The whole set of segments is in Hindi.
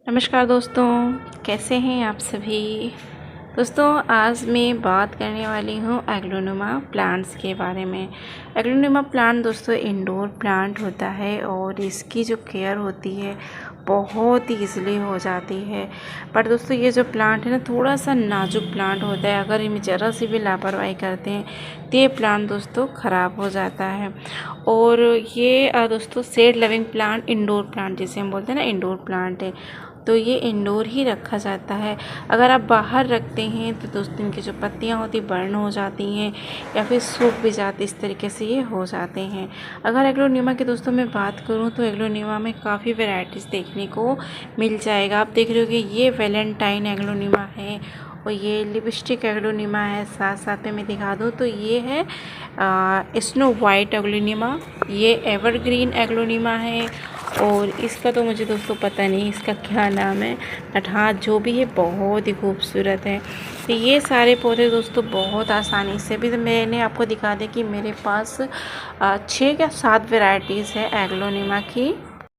नमस्कार दोस्तों, कैसे हैं आप सभी। दोस्तों आज मैं बात करने वाली हूँ एग्लोनिमा प्लांट्स के बारे में। एग्लोनिमा प्लांट दोस्तों इंडोर प्लांट होता है और इसकी जो केयर होती है बहुत ईज़िली हो जाती है। पर दोस्तों ये जो प्लांट है ना थोड़ा सा नाजुक प्लांट होता है। अगर इनमें ज़रा सी भी लापरवाही करते हैं तो ये प्लांट दोस्तों ख़राब हो जाता है। और ये दोस्तों shade loving plant, indoor plant जिसे हम बोलते हैं ना, इंडोर प्लांट है तो ये इंडोर ही रखा जाता है। अगर आप बाहर रखते हैं तो दोस्तों इनकी जो पत्तियां होती बर्न हो जाती हैं या फिर सूख भी जाती, इस तरीके से ये हो जाते हैं। अगर एग्लोनिमा की दोस्तों मैं बात करूं तो एग्लोनिमा में काफ़ी वैरायटीज़ देखने को मिल जाएगा। आप देख रहे हो कि ये वैलेंटाइन एग्लोनिमा है और ये लिपस्टिक एग्लोनिमा है। साथ साथ में मैं दिखा दूँ तो ये है स्नो वाइट एग्लोनिमा, ये एवरग्रीन एग्लोनिमा है। और इसका तो मुझे दोस्तों पता नहीं इसका क्या नाम है, बट हाँ जो भी है बहुत ही खूबसूरत है। तो ये सारे पौधे दोस्तों बहुत आसानी से भी, तो मैंने आपको दिखा दिया कि मेरे पास 6 या 7 वैरायटीज़ है एग्लोनिमा की।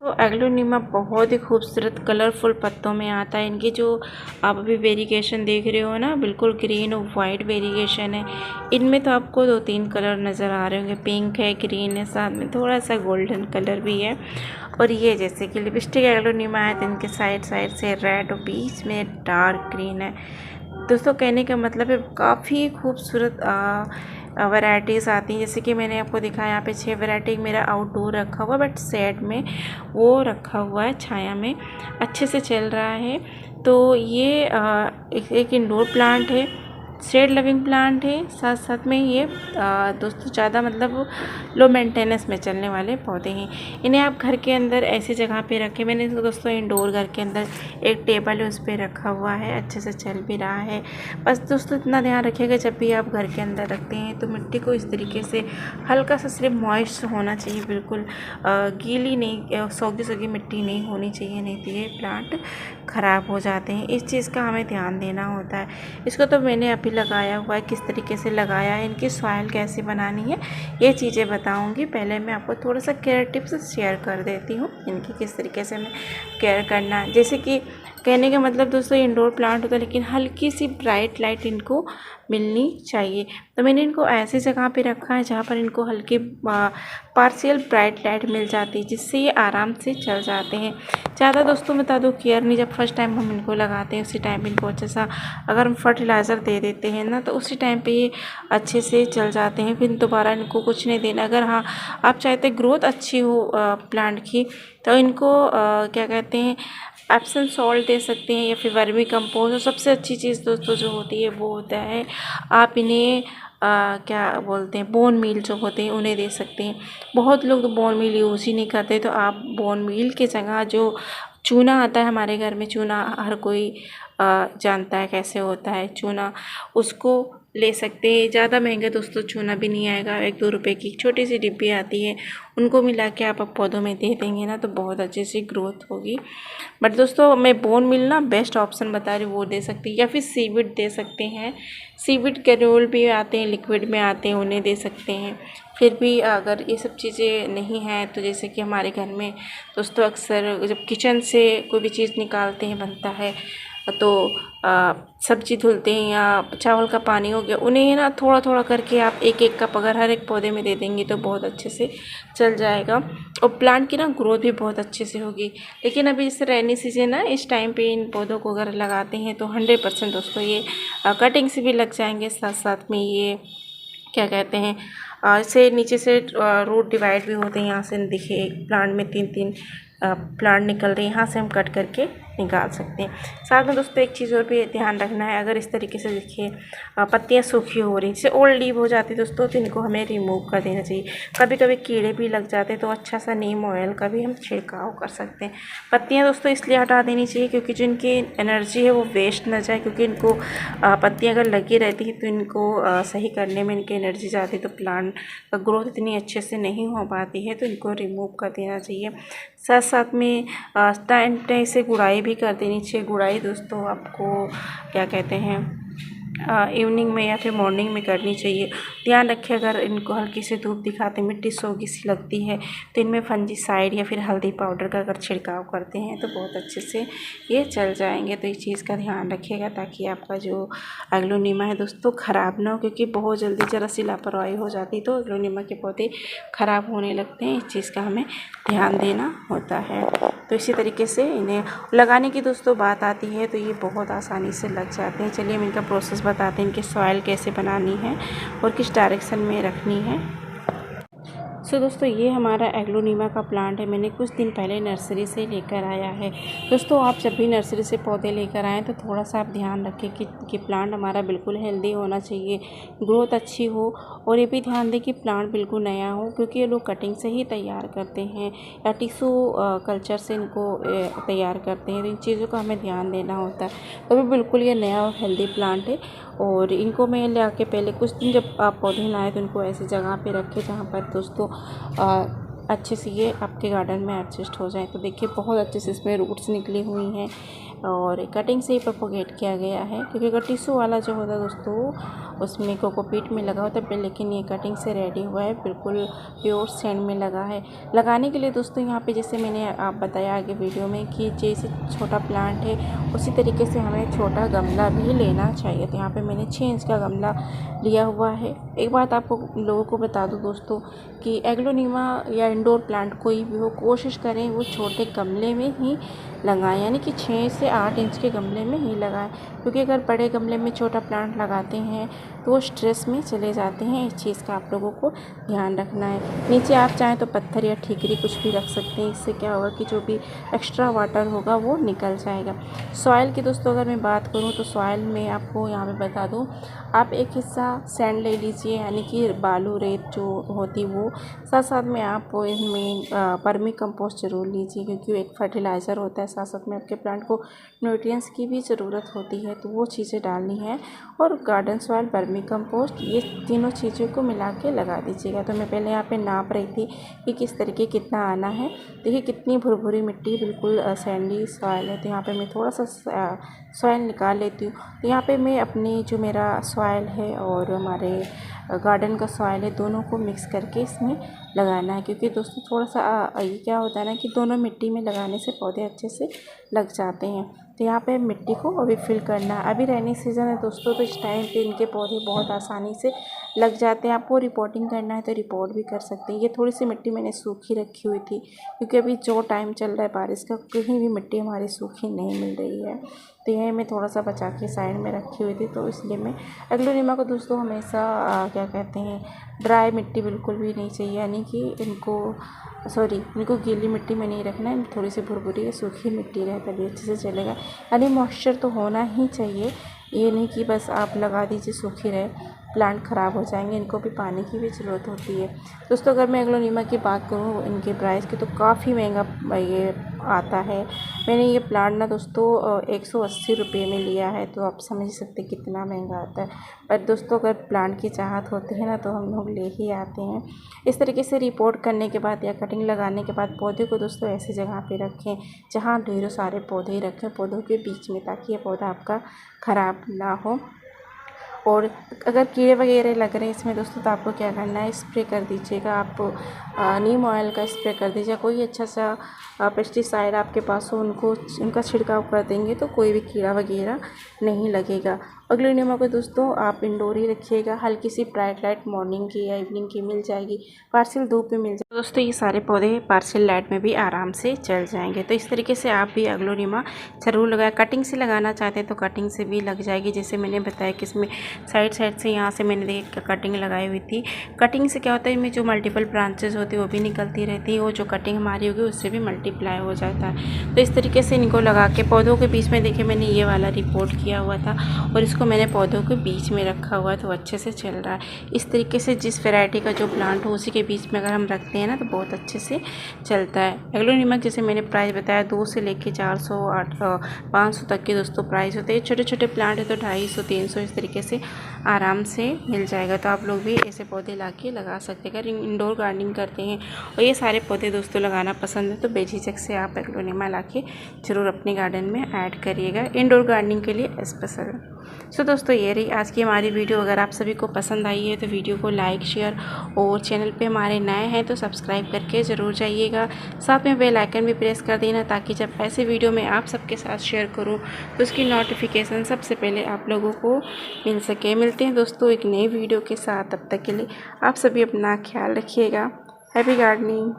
तो एग्लोनिमा बहुत ही खूबसूरत कलरफुल पत्तों में आता है। इनकी जो आप अभी वेरिएशन देख रहे हो ना, बिल्कुल ग्रीन और वाइट वेरिएशन है। इनमें तो आपको 2-3 कलर नज़र आ रहे होंगे, पिंक है, ग्रीन है, साथ में थोड़ा सा गोल्डन कलर भी है। और ये जैसे कि लिपस्टिक एग्लोनिमा है तो इनके साइड साइड से रेड और बीच में डार्क ग्रीन है। दोस्तों कहने का मतलब है काफ़ी खूबसूरत वैरायटीज़ आती हैं। जैसे कि मैंने आपको दिखाया यहाँ पे 6 वैरायटी मेरा आउटडोर रखा हुआ, बट शेड में वो रखा हुआ है, छाया में अच्छे से चल रहा है। तो ये एक इंडोर प्लांट है, शेड लविंग प्लांट है। साथ साथ में ये दोस्तों ज़्यादा मतलब लो मेंटेनेंस में चलने वाले पौधे हैं। इन्हें आप घर के अंदर ऐसी जगह पे रखें। मैंने इसको दोस्तों इंडोर घर के अंदर एक टेबल है उस पर रखा हुआ है, अच्छे से चल भी रहा है। बस दोस्तों इतना ध्यान रखिएगा जब भी आप घर के अंदर रखते हैं तो मिट्टी को इस तरीके से हल्का सा सिर्फ मॉइस्ट होना चाहिए, बिल्कुल गीली नहीं, सोगी सोगी मिट्टी नहीं होनी चाहिए, नहीं तो ये प्लांट ख़राब हो जाते हैं। इस चीज़ का हमें ध्यान देना होता है। इसको तो मैंने अभी लगाया हुआ है, किस तरीके से लगाया है, इनकी सॉइल कैसे बनानी है, ये चीज़ें बताऊंगी। पहले मैं आपको थोड़ा सा केयर टिप्स शेयर कर देती हूँ इनकी, किस तरीके से हमें केयर करना है। जैसे कि कहने का मतलब दोस्तों इंडोर प्लांट होता है लेकिन हल्की सी ब्राइट लाइट इनको मिलनी चाहिए। तो मैंने इनको ऐसी जगह पे रखा है जहाँ पर इनको हल्की पार्शियल ब्राइट लाइट मिल जाती है, जिससे ये आराम से चल जाते हैं। ज़्यादा दोस्तों बता दो केयर नहीं, जब फर्स्ट टाइम हम इनको लगाते हैं उसी टाइम इनको अच्छा सा अगर हम फर्टिलाइज़र दे देते हैं ना तो उसी टाइम पे ये अच्छे से चल जाते हैं। फिर दोबारा इनको कुछ नहीं देना। अगर हाँ आप चाहते ग्रोथ अच्छी हो प्लांट की तो इनको क्या कहते हैं एप्सम सॉल्ट दे सकते हैं या फिर वर्मी कंपोस्ट। और सबसे अच्छी चीज़ दोस्तों जो होती है वो होता है आप इन्हें क्या बोलते हैं बोन मील जो होते हैं उन्हें दे सकते हैं। बहुत लोग तो बोन मील यूज़ ही नहीं करते, तो आप बोन मील की जगह जो चूना आता है हमारे घर में, चूना हर कोई जानता है कैसे होता है चूना, उसको ले सकते हैं। ज़्यादा महंगा दोस्तों चूना भी नहीं आएगा, 1-2 रुपए की छोटी सी डिब्बी आती है, उनको मिला के आप पौधों में दे देंगे ना तो बहुत अच्छी सी ग्रोथ होगी। बट दोस्तों मैं बोन मिल ना बेस्ट ऑप्शन बता रही हूँ, वो दे सकती है या फिर सीविड दे सकते हैं। सीविड कैरोल भी आते हैं, लिक्विड में आते हैं, उन्हें दे सकते हैं। फिर भी अगर ये सब चीज़ें नहीं हैं तो जैसे कि हमारे घर में दोस्तों अक्सर जब किचन से कोई भी चीज़ निकालते हैं बनता है तो सब्जी धुलते हैं या चावल का पानी हो गया, उन्हें ना थोड़ा थोड़ा करके आप 1-1 कप अगर हर एक पौधे में दे देंगे तो बहुत अच्छे से चल जाएगा और प्लांट की ना ग्रोथ भी बहुत अच्छे से होगी। लेकिन अभी जैसे रेनी सीजन है, इस टाइम पे इन पौधों को अगर लगाते हैं तो 100% दोस्तों ये कटिंग से भी लग जाएंगे। साथ साथ में ये क्या कहते हैं से नीचे से रूट डिवाइड भी होते हैं। यहाँ से दिखे प्लांट में 3-3 प्लांट निकल रहे हैं, यहाँ से हम कट करके निकाल सकते हैं। साथ में दोस्तों एक चीज़ और भी ध्यान रखना है, अगर इस तरीके से देखिए पत्तियाँ सूखी हो रही, जैसे ओल्ड लीव हो जाती है दोस्तों, तो इनको हमें रिमूव कर देना चाहिए। कभी कभी कीड़े भी लग जाते हैं तो अच्छा सा नीम ऑयल का भी हम छिड़काव कर सकते हैं। पत्तियाँ दोस्तों इसलिए हटा देनी चाहिए क्योंकि जो इनकी एनर्जी है वो वेस्ट ना जाए, क्योंकि इनको पत्तियाँ अगर लगी रहती है तो इनको सही करने में इनकी एनर्जी जाती है तो प्लांट का ग्रोथ इतनी अच्छे से नहीं हो पाती है, तो इनको रिमूव कर देना चाहिए। साथ साथ में टाइम टाइम से गुड़ाई भी कर देनी चाहिए। गुड़ाई दोस्तों आपको क्या कहते हैं इवनिंग में या फिर मॉर्निंग में करनी चाहिए। ध्यान रखें, अगर इनको हल्की सी धूप दिखाते मिट्टी सोगी सी लगती है तो इनमें फंजीसाइड या फिर हल्दी पाउडर का अगर छिड़काव करते हैं तो बहुत अच्छे से ये चल जाएंगे। तो इस चीज़ का ध्यान रखिएगा ताकि आपका जो एग्लोनिमा है दोस्तों ख़राब ना हो, क्योंकि बहुत जल्दी ज़रा सी लापरवाही हो जाती है तो एग्लोनिमा के पौधे ख़राब होने लगते हैं। इस चीज़ का हमें ध्यान देना होता है। तो इसी तरीके से इन्हें लगाने की दोस्तों बात आती है तो ये बहुत आसानी से लग जाते हैं। चलिए हम इनका प्रोसेस बताते हैं, इनकी सॉइल कैसे बनानी है और किस डायरेक्शन में रखनी है। दोस्तों ये हमारा एग्लोनिमा का प्लांट है, मैंने कुछ दिन पहले नर्सरी से लेकर आया है। दोस्तों आप जब भी नर्सरी से पौधे लेकर आएँ तो थोड़ा सा आप ध्यान रखें कि प्लांट हमारा बिल्कुल हेल्दी होना चाहिए, ग्रोथ अच्छी हो, और ये भी ध्यान दें कि प्लांट बिल्कुल नया हो, क्योंकि ये लोग कटिंग से ही तैयार करते हैं या टिश्यू कल्चर से इनको तैयार करते हैं। तो इन चीज़ों का हमें ध्यान देना होता है। तो अभी बिल्कुल ये नया और हेल्दी प्लांट है, और इनको मैं ले आके पहले कुछ दिन जब आप पौधे लाएँ तो इनको ऐसी जगह पे रखें जहाँ पर दोस्तों अच्छे से ये आपके गार्डन में एडजस्ट हो जाए। तो देखिए बहुत अच्छे से इसमें रूट्स निकली हुई हैं और कटिंग से ही प्रोपोगेट किया गया है, क्योंकि अगर टिश्यू वाला जो होता है दोस्तों उसमें कोकोपीट में लगा होता है, लेकिन ये कटिंग से रेडी हुआ है, बिल्कुल प्योर सैंड में लगा है। लगाने के लिए दोस्तों यहाँ पे जैसे मैंने आप बताया आगे वीडियो में कि जैसे छोटा प्लांट है उसी तरीके से हमें छोटा गमला भी लेना चाहिए। तो यहाँ पे मैंने 6 इंच का गमला लिया हुआ है। एक बात आपको लोगों को बता दूँ दोस्तों कि एग्लोनिमा या इंडोर प्लांट कोई भी हो, कोशिश करें वो छोटे गमले में ही लगाएं, यानी कि 6 से 8 इंच के गमले में ही लगाएं, क्योंकि अगर बड़े गमले में छोटा प्लांट लगाते हैं तो वो स्ट्रेस में चले जाते हैं। इस चीज़ का आप लोगों को ध्यान रखना है। नीचे आप चाहें तो पत्थर या ठीकरी कुछ भी रख सकते हैं, इससे क्या होगा कि जो भी एक्स्ट्रा वाटर होगा वो निकल जाएगा। सॉइल की दोस्तों अगर मैं बात करूँ तो सॉइल में आपको यहाँ पे बता दूँ, आप एक हिस्सा सैंड ले लीजिए, यानी कि बालू रेत जो होती वो, साथ साथ में आप इनमें वर्मी कंपोस्ट ज़रूर लीजिए, क्योंकि एक फर्टिलाइज़र होता है, साथ साथ में आपके प्लांट को न्यूट्रिएंट्स की भी ज़रूरत होती है, तो वो चीज़ें डालनी है। और गार्डन सॉइल, वर्मी कंपोस्ट, ये तीनों चीज़ों को मिला के लगा दीजिएगा। तो मैं पहले यहाँ पे नाप रही थी कि किस तरीके कितना आना है। देखिए कितनी भुरभुरी मिट्टी, बिल्कुल सैंडी सॉइल है। तो यहाँ पे मैं थोड़ा सा सॉइल निकाल लेती हूँ। तो यहाँ पे मैं अपनी जो मेरा सॉइल है और हमारे गार्डन का सॉइल है दोनों को मिक्स करके इसमें लगाना है, क्योंकि दोस्तों थोड़ा सा ये क्या होता है ना कि दोनों मिट्टी में लगाने से पौधे अच्छे से लग जाते हैं। तो यहाँ पे मिट्टी को अभी फिल करना है। अभी रेनी सीज़न है दोस्तों, तो इस टाइम पे इनके पौधे बहुत आसानी से लग जाते हैं। आपको रिपोर्टिंग करना है तो रिपोर्ट भी कर सकते हैं। ये थोड़ी सी मिट्टी मैंने सूखी रखी हुई थी, क्योंकि अभी जो टाइम चल रहा है बारिश का, कहीं भी मिट्टी हमारी सूखी नहीं मिल रही है। तो यह मैं थोड़ा सा बचा के साइड में रखी हुई थी, तो इसलिए मैं एग्लोनिमा को दोस्तों हमेशा क्या कहते हैं, ड्राई मिट्टी बिल्कुल भी नहीं चाहिए, यानी कि इनको गीली मिट्टी में नहीं रखना है, थोड़ी सी भुरभुरी या सूखी मिट्टी रहे तभी अच्छे से चलेगा। यानी मॉइस्चर तो होना ही चाहिए, ये नहीं कि बस आप लगा दीजिए सूखी रहे, प्लांट ख़राब हो जाएंगे। इनको भी पानी की भी ज़रूरत होती है। दोस्तों अगर मैं एग्लोनिमा की बात करूँ इनके प्राइस की, तो काफ़ी महंगा ये आता है। मैंने ये प्लांट ना दोस्तों 180 रुपये में लिया है, तो आप समझ सकते कितना महंगा आता है। पर दोस्तों अगर प्लांट की चाहत होती है ना तो हम लोग ले ही आते हैं। इस तरीके से रिपोर्ट करने के बाद या कटिंग लगाने के बाद पौधे को दोस्तों ऐसी जगह पे रखें जहाँ ढेरों सारे पौधे ही रखें पौधों के बीच में, ताकि ये पौधा आपका ख़राब ना हो। और अगर कीड़े वगैरह लग रहे हैं इसमें दोस्तों, तो आपको क्या करना है, स्प्रे कर दीजिएगा। आप नीम ऑयल का स्प्रे कर दीजिए, कोई अच्छा सा पेस्टिसाइड आपके पास हो उनका छिड़काव कर देंगे तो कोई भी कीड़ा वगैरह नहीं लगेगा। एग्लोनिमा को दोस्तों आप इंडोर ही रखिएगा, हल्की सी ब्राइट लाइट मॉर्निंग की या इवनिंग की मिल जाएगी, पार्शियल धूप में मिल जाएगी। दोस्तों ये सारे पौधे पार्शियल लाइट में भी आराम से चल जाएंगे। तो इस तरीके से आप भी एग्लोनिमा ज़रूर लगाएं। कटिंग से लगाना चाहते हैं तो कटिंग से भी लग जाएगी, जैसे मैंने बताया कि इसमें साइड से यहाँ से मैंने देखिए कटिंग लगाई हुई थी। कटिंग से क्या होता है, इनमें जो मल्टीपल ब्रांचेज होती है वो भी निकलती रहती है, और जो कटिंग हमारी होगी उससे भी मल्टीप्लाई हो जाता है। तो इस तरीके से इनको लगा के पौधों के बीच में देखिए मैंने ये वाला रिपोर्ट किया हुआ था, और इसको मैंने पौधों के बीच में रखा हुआ है, तो अच्छे से चल रहा है। इस तरीके से जिस वैरायटी का जो प्लांट हो उसी के बीच में अगर हम रखते हैं ना तो बहुत अच्छे से चलता है। एग्लोनिमा जैसे मैंने प्राइस बताया 2 से लेके 400 500 तक के दोस्तों प्राइस होते हैं। छोटे छोटे प्लांट है तो 250 300 इस तरीके से आराम से मिल जाएगा। तो आप लोग भी ऐसे पौधे ला के लगा सकते हैं अगर इंडोर गार्डनिंग करते हैं और ये सारे पौधे दोस्तों लगाना पसंद है तो बेझिझक से आप एग्लोनिमा ला के ज़रूर अपने गार्डन में ऐड करिएगा, इंडोर गार्डनिंग के लिए स्पेशल। सो दोस्तों ये रही आज की हमारी वीडियो। अगर आप सभी को पसंद आई है तो वीडियो को लाइक शेयर और चैनल पे हमारे नए हैं तो सब्सक्राइब करके ज़रूर जाइएगा। साथ में बेल आइकन भी प्रेस कर देना ताकि जब ऐसे वीडियो मैं आप सबके साथ शेयर करूँ तो उसकी नोटिफिकेशन सबसे पहले आप लोगों को मिल सके। मिलते हैं दोस्तों एक नई वीडियो के साथ, तब तक के लिए आप सभी अपना ख्याल रखिएगा। Happy gardening.